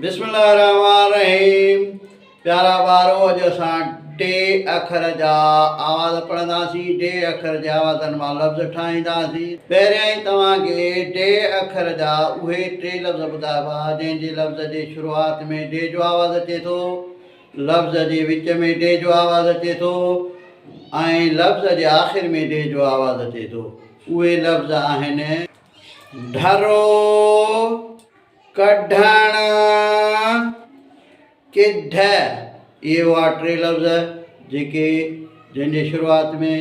बिस्मिल्लाहिर्रहमानिर्रहीम। प्यारा ॿारो, अॼु असां टे अखर जा आवाज़ पढ़ंदासीं। टे अखर जे आवाज़नि मां लफ़्ज़ ठाहींदासीं। पहिरियां ई तव्हांखे टे अखर जा उहे टे लफ़्ज़ ॿुधाइबा जंहिंजे लफ़्ज़ जे शुरूआति में डे जो आवाज़ु अचे थो, लफ़्ज़ जे विच में डे जो आवाज़ु अचे थो ऐं लफ़्ज़ जे आख़िर में डे जो आवाज़ु अचे थो। उहे लफ़्ज़ आहिनि ढरो, कढण, किढ। इहे हुआ टे लफ़्ज़ जेके जंहिंजे शुरूआति में,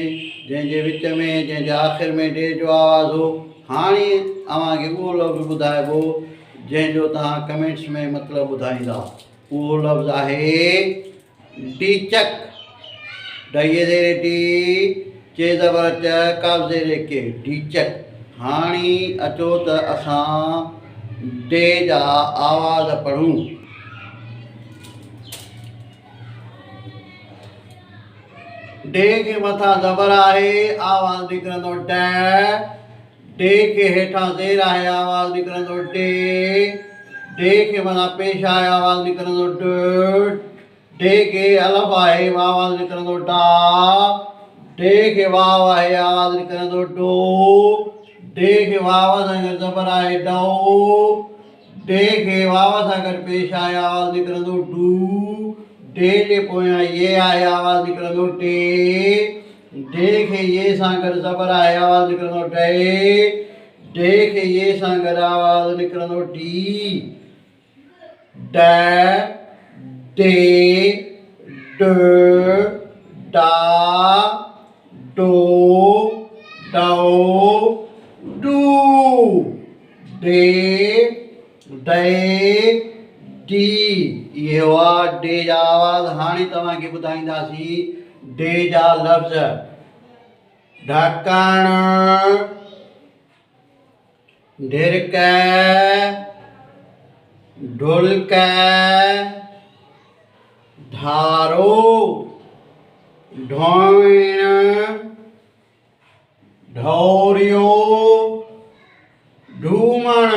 जंहिंजे विच में, जंहिंजे आख़िर में डे जो आवाज़ु हो। हाणे तव्हांखे उहो लफ़्ज़ ॿुधाइबो जंहिंजो तव्हां कमेंट्स में मतिलबु ॿुधाईंदा। उहो लफ़्ज़ आहे डीचक। ढईअ ज़ेरे टी, चे ज़बर च, काफ़ ज़ेरे के, डीचक। हाणे अचो त असां डे जा आवाज़ पढ़ूं। डे के मथां ज़बर आहे, आवाज़ निकिरंदो ड। डे के हेठां ज़ेर आहे, आवाज़ निकिरंदो डे। डे के मथां पेश आहे, आवाज़ निकिरंदो ड। डे के अलफ़ आहे, आवाज़ निकिरंदो डा। डे के वाव आहे, आवाज़ निकिरंदो डो। डे के वाव सां गॾु ज़बर आहे डो। डे के वाव सां गॾु पेश आहे, आवाज़ निकिरंदो डू। डे जे पोयां ये आहे, आवाज़ निकिरंदो टे। डे के ये सां गॾु ज़बर आहे, आवाज़ निकिरंदो डे। डे के ये सां गॾु आवाज़ निकिरंदो डी। ड, डे, ड, डा, डो, डो, डू। Day, day, D. इहे हुआ डे जा आवाज़। हाणे तव्हांखे ॿुधाईंदासीं डे जा लफ़्ज़। ढकण, ढिरक, ढुलक, ढारो, ढोइण, ढोरियो, ढूमण,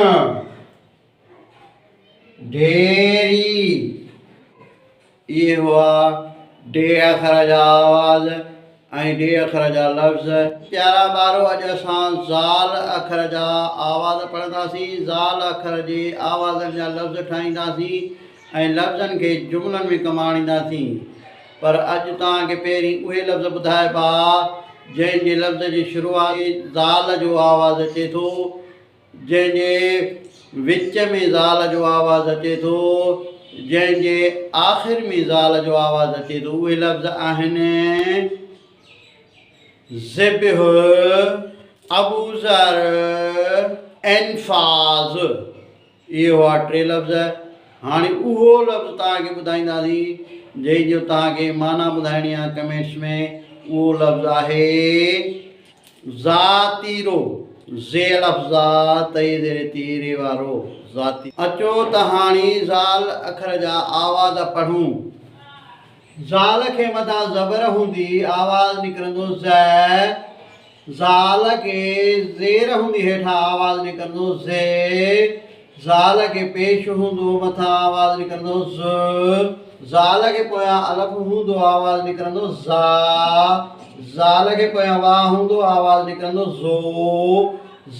ढेरी। इहे हुआ डे अखर जा आवाज़ ऐं डे अखर जा लफ़्ज़। प्यारा ॿारो, अॼु असां ज़ाल अखर जा आवाज़ पढ़ंदासीं। ज़ाल अखर जे आवाज़नि जा लफ़्ज़ ठाहींदासीं ऐं लफ़्ज़नि खे जुमिलनि में कमाणींदासीं। पर अॼु तव्हांखे पहिरीं उहे लफ़्ज़ ॿुधाइबा जंहिंजे लफ़्ज़ जी शुरूआति ज़ाल जो आवाज़ु अचे थो, जंहिंजे विच में ज़ाल जो आवाज़ु अचे थो, जंहिंजे आख़िर में ज़ाल जो आवाज़ु अचे थो। उहे लफ़्ज़ आहिनि ज़िबह, अबूज़र, एनफ़ाज़। इहे हुआ टे लफ़्ज़। हाणे उहो लफ़्ज़ तव्हांखे ॿुधाईंदासीं जंहिंजो तव्हांखे माना ॿुधाइणी आहे कमेंट्स में। उहो लफ़्ज़ आहे ज़ातीरो। ज़े लफ़्ज़ा, तई ज़ेरे तीरे वारो, ज़ाती। अचो त हाणे ज़ाल अखर जा आवाज़ पढ़ूं। ज़ाल खे मथां ज़बर हूंदी, आवाज़ निकिरंदो ज़। ज़ाल के ज़ेर हूंदी, हेठां आवाज़ निकिरंदो ज़े। ज़ाल के पेश हूंदो, मथां आवाज़ निकिरंदो ज़। ज़ाल के पोयां अलफ़ हूंदो, आवाज़ निकिरंदो ज़ा। ज़ाल के पोयां वाह हूंदो, आवाज़ निकिरंदो ज़ो।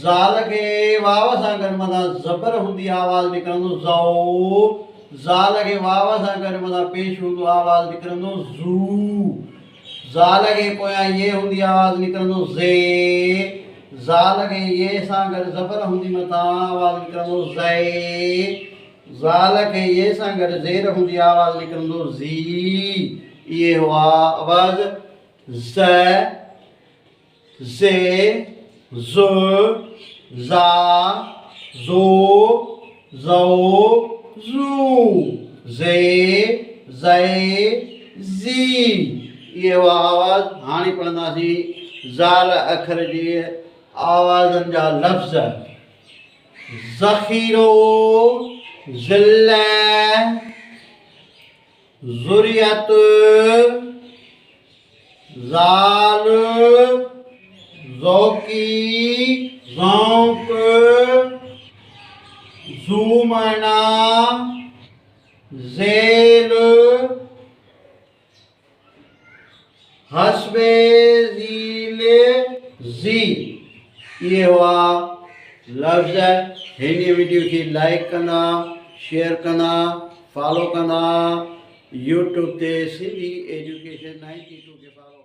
ज़ाल के वाव सां गॾु मथां ज़बर हूंदी, आवाज़ निकिरंदो ज़ो। ज़ाल के वाव सां गॾु मथां पेश हूंदो, आवाज़ निकिरंदो ज़ू। ज़ाल के पोयां ये हूंदी, आवाज़ निकिरंदो ज़े। ज़ाल के ये सां गॾु ज़बर हूंदी, मथां आवाज़ निकिरंदो ज़े। ज़ाल के ये सां गॾु ज़ेर हूंदी, आवाज़ निकिरंदो ज़ी। इहे हुआ आवाज़ ज़, ज़े, ज़, ज़ा, ज़ो, ज़ो, ज़ू, ज़े, ज़े, ज़ी। इहे हुआ आवाज़। हाणे पढ़ंदासीं ज़ाल अखर जे आवाज़नि जा लफ़्ज़। ज़ख़ीरो, ज़िल, ज़ुरियत, ज़ाल, ज़ौकी, ज़ौक़, ज़ूमना, ज़ेल हस्बे ज़ीले ज़ी, ये हुआ लफ्ज़ है। हिन वीडियो की लाइक करना, शेयर करना, फॉलो करना। यूट्यूब ते सिंधी एजुकेशन 92 के फॉलो